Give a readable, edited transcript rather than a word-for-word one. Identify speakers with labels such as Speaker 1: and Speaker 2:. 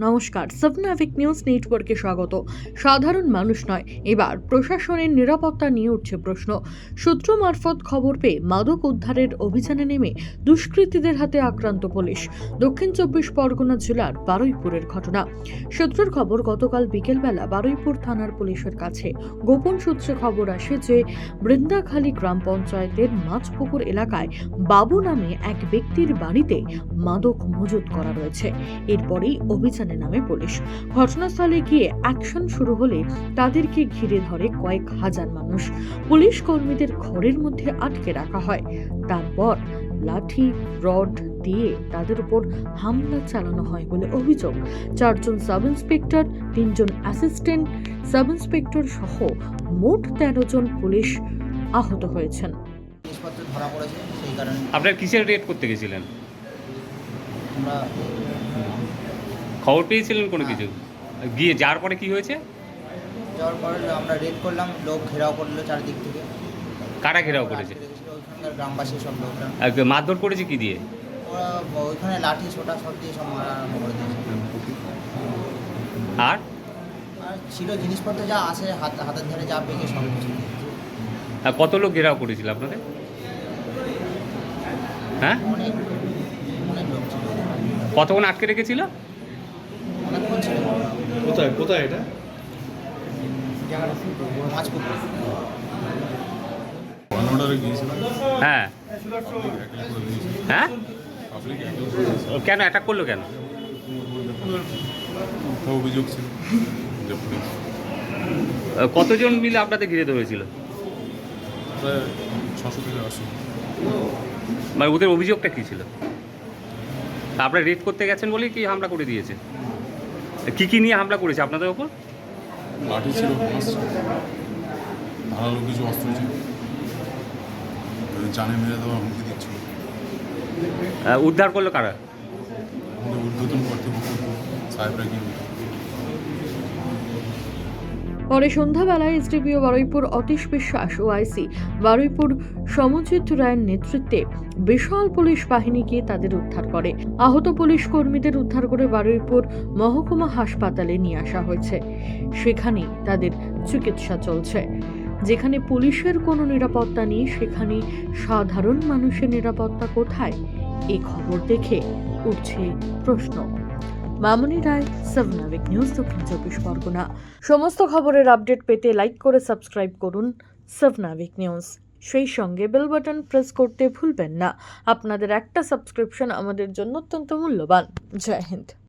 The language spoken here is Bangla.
Speaker 1: নমস্কার, সাবনাভিক নিউজ নেটওয়ার্কে স্বাগত। সাধারণ মানুষ নয়, এবার প্রশাসনের নিরাপত্তা নিয়ে উঠছে প্রশ্ন। সূত্র মারফত খবর পেয়ে মাদক উদ্ধারের অভিযানে নেমে দুষ্কৃতীদের হাতে আক্রান্ত পুলিশ। দক্ষিণ 24 পরগনা জেলার বারুইপুরের ঘটনা। সূত্রের খবর, গতকাল বিকেলবেলা বারুইপুর থানার পুলিশের কাছে গোপন সূত্রে খবর আসে যে বৃন্দাখালী গ্রাম পঞ্চায়েতের মাছপুকুর এলাকায় বাবু নামে এক ব্যক্তির বাড়িতে মাদক মজুত করা রয়েছে। এরপরেই অভিযানে নামে পুলিশ। ঘটনাস্থলে গিয়ে অ্যাকশন শুরু হলে তাদেরকে ঘিরে ধরে কয়েক হাজার মানুষ। পুলিশ কর্মীদের ঘরের মধ্যে আটকে রাখা হয়। তারপর লাঠি রড দিয়ে তাদের উপর হামলা চালানো হয় বলে অভিযোগ। 4 জন সাব ইন্সপেক্টর, 3 জন অ্যাসিস্ট্যান্ট সাব ইন্সপেক্টর সহ মোট 13 জন পুলিশ আহত হয়েছেন।
Speaker 2: ধরা পড়েছে, সেই কারণে
Speaker 3: আপনার কিসের রেড করতে গেছিলেন?
Speaker 2: আমরা
Speaker 3: খবর পেয়েছিলেন কোনো কিছু? গিয়ে যাওয়ার পরে কি হয়েছে?
Speaker 2: যাওয়ার পরে আমরা রেড করলাম, লোক ঘেরাও করলো চারিদিক থেকে।
Speaker 3: কারা ঘেরাও করেছে?
Speaker 2: ওইখানকার গ্রামবাসী সব লোকরা।
Speaker 3: মারধর করেছে কি দিয়ে?
Speaker 2: ওরা ওইখানে লাঠি ছোটা সব দিয়ে সব মারা আরম্ভ করে দিয়েছে।
Speaker 3: আর
Speaker 2: আর ছিল জিনিসপত্র যা আছে হাতের ধারে যা পেয়ে সব কিছু দিয়েছে।
Speaker 3: কত লোক ঘেরাও করেছিল আপনাদের? হ্যাঁ,
Speaker 2: অনেক অনেক লোক ছিল,
Speaker 3: কতক্ষণ আটকে রেখেছিল?
Speaker 2: অনেকক্ষণ ছিল।
Speaker 4: কোথায় কোথায় এটা?
Speaker 2: মাছপুকুর।
Speaker 4: অন্যটারে গিয়েছিলাম।
Speaker 3: হ্যাঁ হ্যাঁ,
Speaker 4: পাবলিক
Speaker 3: কেন অ্যাটাক করলো কেন?
Speaker 4: অভিযোগ ছিল যে পুলিশ
Speaker 3: কতজন মিলে আপনাদের ঘিরে ধরেছিল?
Speaker 4: প্রায় 600 থেকে 800।
Speaker 3: মানে ওদের অভিযোগটা কী ছিল? আপনারা রেড করতে গেছেন বলেই কি হামলা করে দিয়েছে? কি কি নিয়ে হামলা করেছে আপনাদের ওপর?
Speaker 4: লাঠি ছিল, মাছ ছিল, ধারালো কিছু অস্ত্র ছিল, জানে মেরে দেওয়া হুমকি দিচ্ছিল।
Speaker 3: উদ্ধার করলো কারা?
Speaker 4: আমাদের উদ্বোধন কর্তৃপক্ষ সাহেবরা গিয়ে
Speaker 1: পরে সন্ধ্যাবেলায় এসডিপিও বারুইপুর অতীশ বিশ্বাস ও আইসি বারুইপুর সমজিৎ রায়ের নেতৃত্বে বিশাল পুলিশ বাহিনী গিয়ে তাদের উদ্ধার করে। আহত পুলিশ কর্মীদের উদ্ধার করে বারুইপুর মহকুমা হাসপাতালে নিয়ে আসা হয়েছে। সেখানেই তাদের চিকিৎসা চলছে। যেখানে পুলিশের কোনো নিরাপত্তা নেই, সেখানে সাধারণ মানুষের নিরাপত্তা কোথায়? এই খবর দেখে উঠছে প্রশ্ন। মামনি রায়, সাবনাভিক নিউজ, দক্ষিণ 24 পরগনা। সমস্ত খবরের আপডেট পেতে লাইক করে সাবস্ক্রাইব করুন সাবনাভিক নিউজ। সেই সঙ্গে বেল বাটন প্রেস করতে ভুলবেন না। আপনাদের একটা সাবস্ক্রিপশন আমাদের জন্য অত্যন্ত মূল্যবান। জয় হিন্দ।